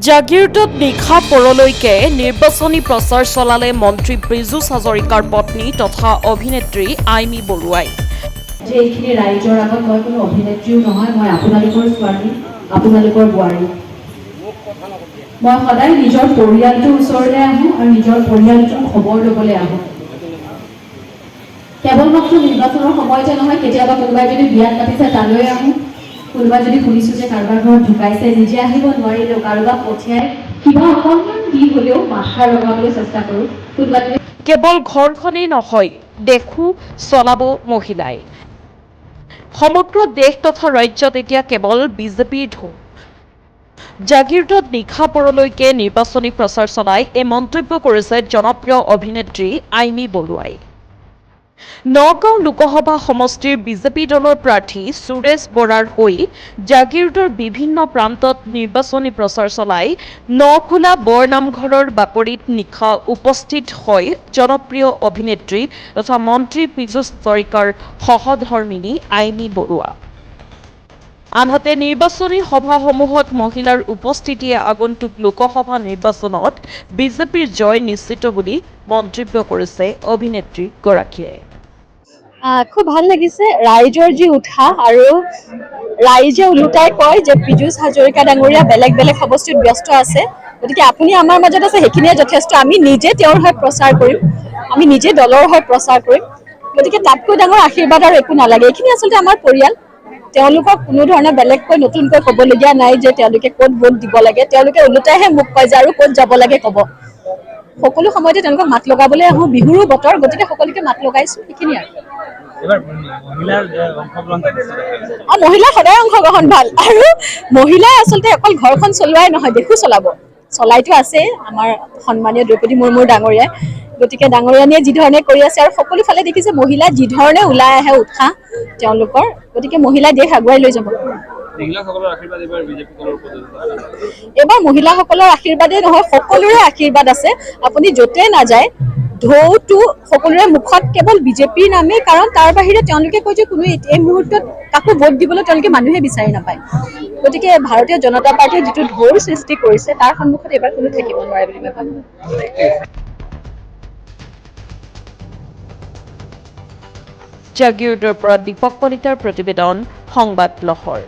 জাগিৰোডত নিশা পৰলৈকে নিৰ্বাচনী প্ৰচাৰ চলালে মন্ত্ৰী ব্ৰিজুছ হাজৰিকাৰ পত্নী তথা অভিনেত্ৰী আইমি বৰুৱাই। যে এইখিনি ৰাইজৰ আগত মই কোনো অভিনেত্ৰীও নহয়, মই আপোনালোকৰ ছোৱালী, আপোনালোকৰ বোৱাৰী। মই সদায় নিজৰ পৰিয়ালটোৰ ওচৰলৈ আহোঁ আৰু নিজৰ পৰিয়ালটোৰ খবৰ ল'বলৈ আহোঁ। কেৱল মাত্ৰ নিৰ্বাচনৰ সময়তে নহয়, কেতিয়াবা কোনোবাই যদি বিয়াত পাতিছে তালৈ আহোঁ, কোনোবা যদি শুনিছোঁ যে কাৰোবাৰ ঘৰত ঢুকাইছে, নিজে আহিব নোৱাৰিলেও কাৰোবাক পঠিয়াই কিবা অকণমান দি হ'লেও মাতষাৰ লগাবলৈ চেষ্টা কৰোঁ। কেৱল ঘৰখনেই নহয়, দেশো চলাব মহিলাই। সমগ্ৰ দেশ তথা ৰাজ্যত এতিয়া কেৱল বিজেপিৰ ধুম। জাগিৰোডত নিশা পৰলৈকে নিৰ্বাচনী প্ৰচাৰ চলাই এই মন্তব্য কৰিছে জনপ্ৰিয় অভিনেত্ৰী আইমি বৰুৱাই। নগাঁও লোকসভা সমষ্টিৰ বিজেপি দলৰ প্ৰাৰ্থী সুৰেশ বৰাৰ হৈ জাগিৰোডৰ বিভিন্ন প্ৰান্তত নিৰ্বাচনী প্ৰচাৰ চলাই নখোলা বৰনামঘৰৰ বাকৰিত নিশা উপস্থিত হয় জনপ্ৰিয় অভিনেত্ৰী তথা মন্ত্ৰী ব্ৰিজুছ হাজৰিকাৰ সহধৰ্মিনী আইমি বৰুৱা। আনহাতে নিৰ্বাচনী সভাসমূহত মহিলাৰ উপস্থিতিয়ে আগন্তুক লোকসভা নিৰ্বাচনত বিজেপিৰ জয় নিশ্চিত বুলি মন্তব্য কৰিছে অভিনেত্ৰীগৰাকীয়ে। খুব ভাল লাগিছে ৰাইজৰ যি উৎসাহ আৰু ৰাইজে ওলোটাই কয় যে ব্ৰিজুছ হাজৰিকা ডাঙৰীয়া বেলেগ বেলেগ সমষ্টিত ব্যস্ত আছে, গতিকে আপুনি আমাৰ মাজত আছে, সেইখিনিয়ে যথেষ্ট। আমি নিজে তেওঁৰ হৈ প্ৰচাৰ কৰিম, আমি নিজে দলৰ হৈ প্ৰচাৰ কৰিম, গতিকে তাতকৈ ডাঙৰ আশীৰ্বাদ আৰু একো নালাগে। এইখিনি আচলতে আমাৰ পৰিয়াল, তেওঁলোকক কোনো ধৰণে বেলেগকৈ নতুনকৈ ক'বলগীয়া নাই যে তেওঁলোকে ক'ত ভোট দিব লাগে। তেওঁলোকে ওলোটাইহে মোক কয় যে আৰু ক'ত যাব লাগে ক'ব। সকলো সময়তে তেওঁলোকক মাত লগাবলৈ আহোঁ, বিহুৰো বতৰ, গতিকে সকলোকে মাত লগাইছোঁ, সেইখিনি আৰু। মহিলাৰ সদায় অংশগ্ৰহণ ভাল, আৰু মহিলাই আচলতে অকল ঘৰখন চলোৱাই নহয়, দেশো চলাব, চলাইতো আছে আমাৰ সন্মানীয় দ্ৰৌপদী মুৰ্মুৰ ডাঙৰীয়াই। গতিকে ডাঙৰীয়ানীয়ে যি ধৰণে কৰি আছে আৰু সকলো ফালে দেখিছে মহিলা যি ধৰণে ওলাই আহে উৎসাহ তেওঁলোকৰ, গতিকে মহিলাই দেশ আগুৱাই লৈ যাব। এইবাৰ মহিলাসকলৰ আশীৰ্বাদেই নহয়, সকলোৰে আশীৰ্বাদ আছে। আপুনি য'তে নাযায় ঢৌটো সকলোৰে মুখত কেৱল বিজেপিৰ নামেই, কাৰণ তাৰ বাহিৰে তেওঁলোকে কয় যে কোনো এই মুহূৰ্তত কাকো ভোট দিবলৈ তেওঁলোকে মানুহে বিচাৰি নাপায়। গতিকে ভাৰতীয় জনতা পাৰ্টীয়ে যিটো ঢৌৰ সৃষ্টি কৰিছে তাৰ সন্মুখত এইবাৰ কোনো থাকিব নোৱাৰে বুলি মই ভাবোঁ। জাগিৰোডৰ পৰা দীপক কলিতাৰ প্ৰতিবেদন, সংবাদ লহৰ।